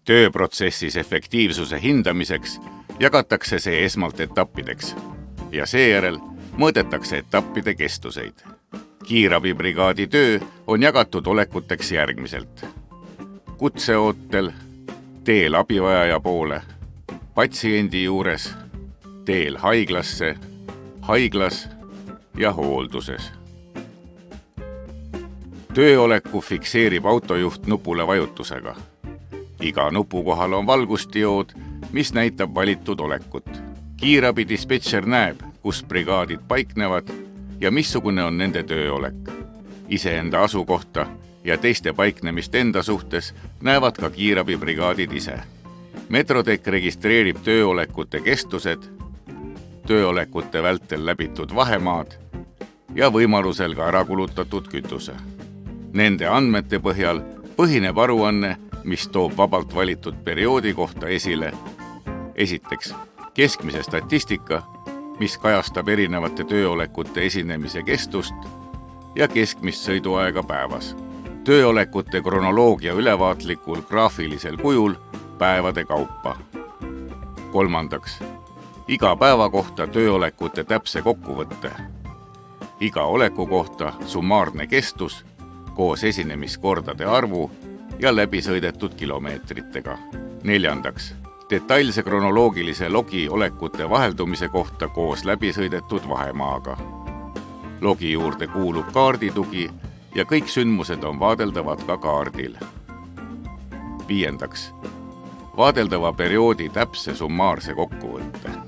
Tööprotsessis efektiivsuse hindamiseks jagatakse see esmalt etappideks ja seejärel mõõdetakse etappide kestuseid. Kiirabibrigaadi töö on jagatud olekuteks järgmiselt. Kutseootel, teel abivajaja poole, patsiendi juures, teel haiglasse, haiglas ja hoolduses. Tööoleku fikseerib autojuht nupule vajutusega. Iga nupu kohal on valgustdiood, mis näitab valitud olekut. Kiirabi dispetšer näeb, kus brigaadid paiknevad ja missugune on nende tööolek. Iseenda asukohta ja teiste paiknemist enda suhtes näevad ka kiirabibrigaadid ise. Metrotech registreerib tööolekute kestused, tööolekute vältel läbitud vahemaad ja võimalusel ka ära kulutatud kütuse. Nende andmete põhjal põhineb aruanne, mis toob vabalt valitud perioodi kohta esile. Esiteks, keskmise statistika, mis kajastab erinevate tööolekute esinemise kestust ja keskmist sõiduaega päevas. Tööolekute kronoloogia ülevaatlikul graafilisel kujul päevade kaupa. Kolmandaks, iga päeva kohta tööolekute täpse kokkuvõtte. Iga oleku kohta summaarne kestus koos esinemiskordade arvu ja läbisõidetud kilomeetritega. Neljandaks, detailse kronoloogilise logi olekute vaheldumise kohta koos läbisõidetud vahemaaga. Logi juurde kuulub kaarditugi ja kõik sündmused on vaadeldavad ka kaardil. Viiendaks, vaadeldava perioodi täpse summaarse kokkuvõtte.